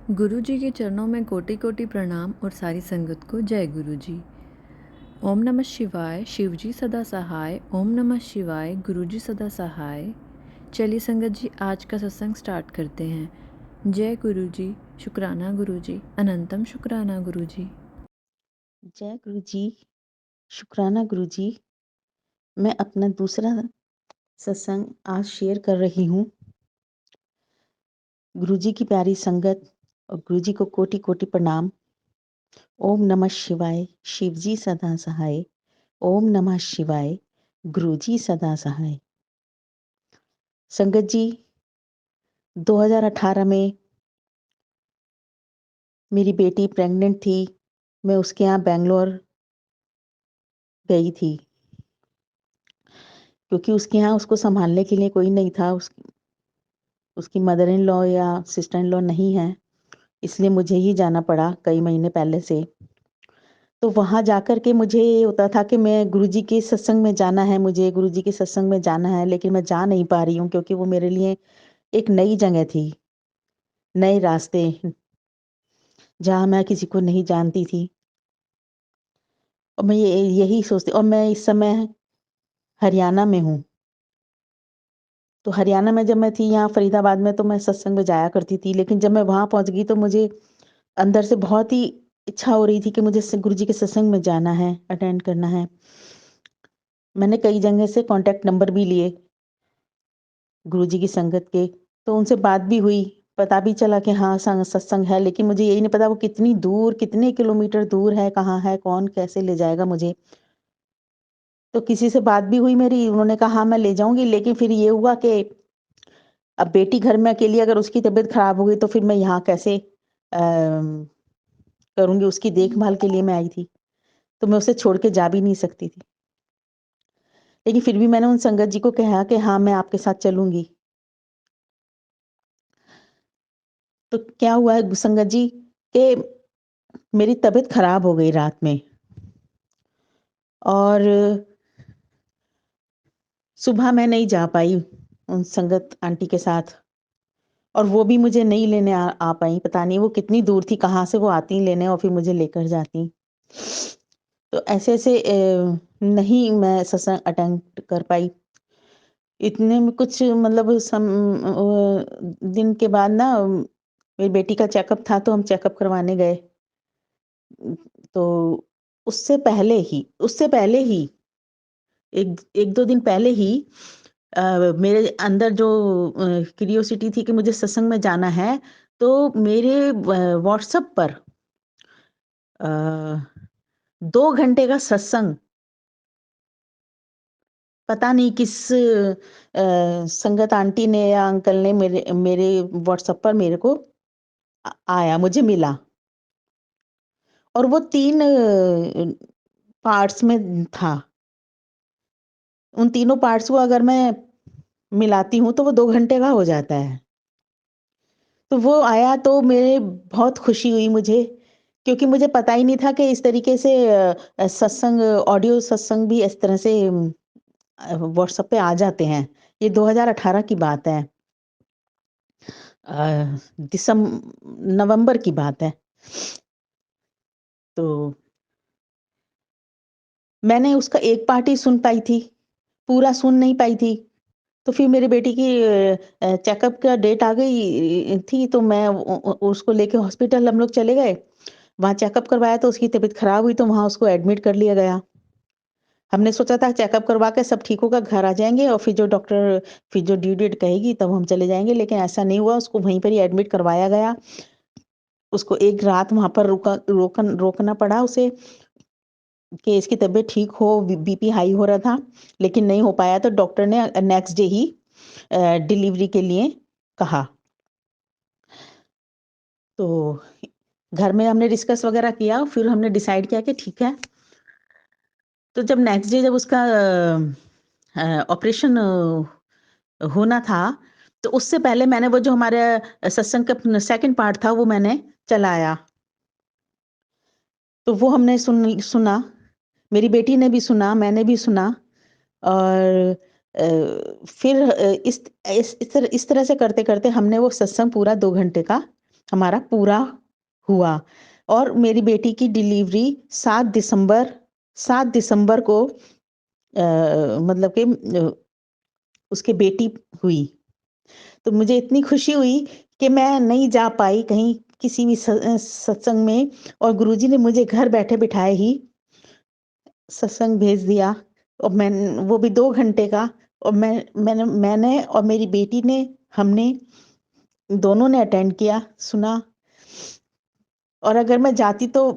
गुरु जी के चरणों में कोटि कोटि प्रणाम और सारी संगत को जय गुरु जी। ओम नमः शिवाय, शिव जी सदा सहाय। ओम नमः शिवाय, गुरु जी सदा सहाय। चलिए संगत जी, आज का सत्संग स्टार्ट करते हैं। जय गुरु जी, शुक्राना गुरु जी, अनंतम शुक्राना गुरु जी। जय गुरु जी, शुक्राना गुरु जी। मैं अपना दूसरा सत्संग आज शेयर कर रही हूँ। गुरु जी की प्यारी संगत और गुरु जी को कोटि कोटि प्रणाम। ओम नमः शिवाय, शिव जी सदा सहाय। ओम नमः शिवाय, गुरु जी सदा सहाय। संगत जी, 2018 में मेरी बेटी प्रेग्नेंट थी। मैं उसके यहाँ बेंगलोर गई थी क्योंकि उसके यहाँ उसको संभालने के लिए कोई नहीं था। उसकी मदर इन लॉ या सिस्टर इन लॉ नहीं है, इसलिए मुझे ही जाना पड़ा कई महीने पहले से। तो वहाँ जाकर के मुझे ये होता था कि मैं गुरुजी के सत्संग में जाना है, मुझे गुरुजी के सत्संग में जाना है, लेकिन मैं जा नहीं पा रही हूँ क्योंकि वो मेरे लिए एक नई जगह थी, नए रास्ते, जहाँ मैं किसी को नहीं जानती थी। और मैं यही सोचती, और मैं इस समय हरियाणा में हूँ। तो हरियाणा में जब मैं थी यहाँ फरीदाबाद में, तो मैं सत्संग में जाया करती थी, लेकिन जब मैं वहाँ पहुँच गई तो मुझे अंदर से बहुत ही इच्छा हो रही थी कि मुझे गुरुजी के सत्संग में जाना है, अटेंड करना है। मैंने कई जगह से कॉन्टैक्ट नंबर भी लिए गुरुजी की संगत के, तो उनसे बात भी हुई, पता भी चला कि हाँ सत्संग है, लेकिन मुझे यही नहीं पता वो कितनी दूर, कितने किलोमीटर दूर है, कहाँ है, कौन कैसे ले जाएगा मुझे। तो किसी से बात भी हुई मेरी, उन्होंने कहा हाँ मैं ले जाऊंगी, लेकिन फिर ये हुआ कि अब बेटी घर में अकेली, अगर उसकी तबीयत खराब हो गई तो फिर मैं यहाँ कैसे करूंगी। उसकी देखभाल के लिए मैं आई थी, तो मैं उसे छोड़ के जा भी नहीं सकती थी। लेकिन फिर भी मैंने उन संगत जी को कहा कि हाँ मैं आपके साथ चलूंगी। तो क्या हुआ है संगत जी कि मेरी तबीयत खराब हो गई रात में, और सुबह मैं नहीं जा पाई उन संगत आंटी के साथ, और वो भी मुझे नहीं लेने आ पाई। पता नहीं वो कितनी दूर थी, कहाँ से वो आती लेने और फिर मुझे लेकर जाती। तो ऐसे ऐसे नहीं मैं सत्संग अटेंड कर पाई। इतने में कुछ मतलब दिन के बाद ना मेरी बेटी का चेकअप था, तो हम चेकअप करवाने गए। तो उससे पहले ही एक एक दो दिन पहले ही मेरे अंदर जो क्यूरियोसिटी थी कि मुझे सत्संग में जाना है, तो मेरे व्हाट्सएप पर 2 घंटे का सत्संग, पता नहीं किस संगत आंटी ने या अंकल ने मेरे मेरे व्हाट्सएप पर मेरे को आया, मुझे मिला, और वो 3 पार्ट्स में था। उन तीनों पार्ट्स को अगर मैं मिलाती हूँ तो वो 2 घंटे का हो जाता है। तो वो आया तो मेरे बहुत खुशी हुई मुझे, क्योंकि मुझे पता ही नहीं था कि इस तरीके से सत्संग, ऑडियो सत्संग भी इस तरह से व्हाट्सएप पे आ जाते हैं। ये 2018 की बात है, नवंबर की बात है। तो मैंने उसका एक पार्ट ही सुन पाई थी, पूरा सुन नहीं पाई थी। तो फिर मेरी बेटी की चेकअप का डेट आ गई थी, तो मैं उसको लेके हॉस्पिटल हम लोग चले गए। वहाँ चेकअप करवाया तो उसकी तबीयत खराब हुई, तो वहाँ उसको एडमिट कर लिया गया। हमने सोचा था चेकअप करवा के सब ठीक होगा, घर आ जाएंगे, और फिर जो डॉक्टर फिर जो ड्यू डेट कहेगी तब हम चले जाएंगे, लेकिन ऐसा नहीं हुआ। उसको वहीं पर ही एडमिट करवाया गया। उसको एक रात वहाँ पर रोकना पड़ा उसे कि इसकी तबीयत ठीक हो। बीपी हाई हो रहा था, लेकिन नहीं हो पाया, तो डॉक्टर ने नेक्स्ट डे ही डिलीवरी के लिए कहा। तो घर में हमने डिस्कस वगैरह किया, फिर हमने डिसाइड किया कि ठीक है। तो जब नेक्स्ट डे जब उसका ऑपरेशन होना था, तो उससे पहले मैंने वो जो हमारे सत्संग का सेकंड पार्ट था वो मैंने चलाया। तो वो हमने सुना, मेरी बेटी ने भी सुना, मैंने भी सुना। और फिर इस तरह से करते करते हमने वो सत्संग पूरा 2 घंटे का हमारा पूरा हुआ और मेरी बेटी की डिलीवरी 7 दिसंबर को मतलब कि उसकी बेटी हुई। तो मुझे इतनी खुशी हुई कि मैं नहीं जा पाई कहीं किसी भी सत्संग में और गुरुजी ने मुझे घर बैठे बिठाए ही सत्संग भेज दिया और मैं वो भी 2 घंटे का और मैंने और मेरी बेटी ने हमने दोनों ने अटेंड किया, सुना और अगर मैं जाती तो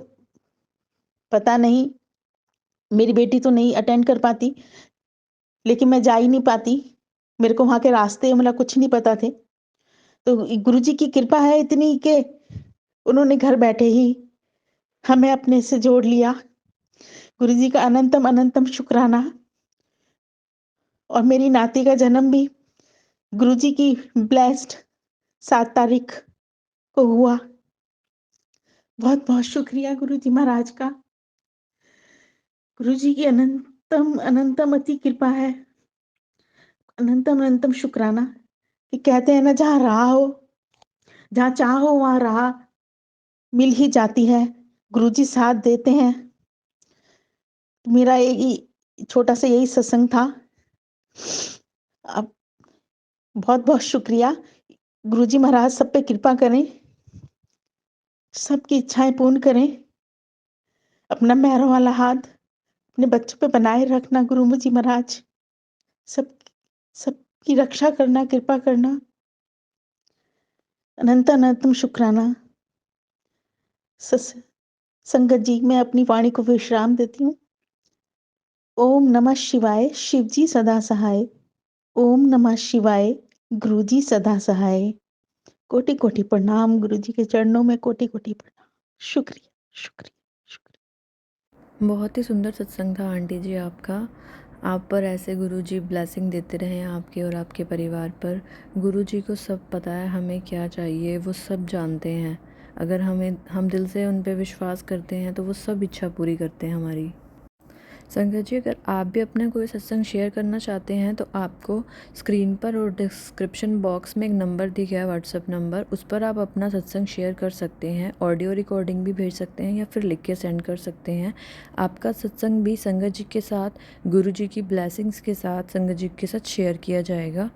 पता नहीं मेरी बेटी तो नहीं अटेंड कर पाती, लेकिन मैं जा ही नहीं पाती। मेरे को वहाँ के रास्ते मतलब कुछ नहीं पता थे। तो गुरुजी की कृपा है इतनी कि उन्होंने घर बैठे ही हमें अपने से जोड़ लिया। गुरुजी का अनंतम अनंतम शुक्राना और मेरी नाती का जन्म भी गुरुजी की ब्लेस्ड 7 तारीख को हुआ। बहुत-बहुत शुक्रिया गुरुजी महाराज का। गुरुजी की अनंतम अनंतम अति कृपा है। अनंतम अनंतम शुक्राना कि कहते हैं ना जहाँ राह हो, जहाँ चाह हो वहाँ राह मिल ही जाती है। गुरुजी साथ देते हैं। मेरा यही छोटा-सा यही सत्संग था। अब बहुत-बहुत शुक्रिया। गुरुजी महाराज सब पे कृपा करें, सबकी इच्छाएँ पूर्ण करें। अपना मेहरों वाला हाथ अपने बच्चों पे बनाए रखना गुरुजी महाराज। सब सबकी रक्षा करना, कृपा करना। अनंत अनंतम शुक्राना। सस संगत जी मैं अपनी वाणी को विश्राम देती हूँ। ओम नमः शिवाय, शिव जी सदा सहाय। ओम नमः शिवाय, गुरु जी सदा सहाय। कोटि कोटि प्रणाम गुरु जी के चरणों में कोटि कोटि प्रणाम। शुक्रिया, शुक्रिया, शुक्रिया। बहुत ही सुंदर सत्संग था आंटी जी आपका। आप पर ऐसे गुरुजी ब्लेसिंग देते रहें आपके और आपके परिवार पर। गुरुजी को सब पता है हमें क्या चाहिए, वो सब जानते हैं। अगर हम दिल से उन पे विश्वास करते हैं तो वो सब इच्छा पूरी करते हैं हमारी। संगत जी अगर आप भी अपना कोई सत्संग शेयर करना चाहते हैं तो आपको स्क्रीन पर और डिस्क्रिप्शन बॉक्स में एक नंबर दिया गया है, व्हाट्सएप नंबर, उस पर आप अपना सत्संग शेयर कर सकते हैं। ऑडियो रिकॉर्डिंग भी भेज सकते हैं या फिर लिख के सेंड कर सकते हैं। आपका सत्संग भी संगत जी के साथ, गुरु जी की ब्लेसिंग्स के साथ, संगत जी के साथ शेयर किया जाएगा।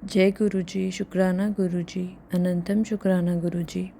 जय गुरु जी, शुक्राना गुरु जी, अनंतम शुक्राना गुरु जी।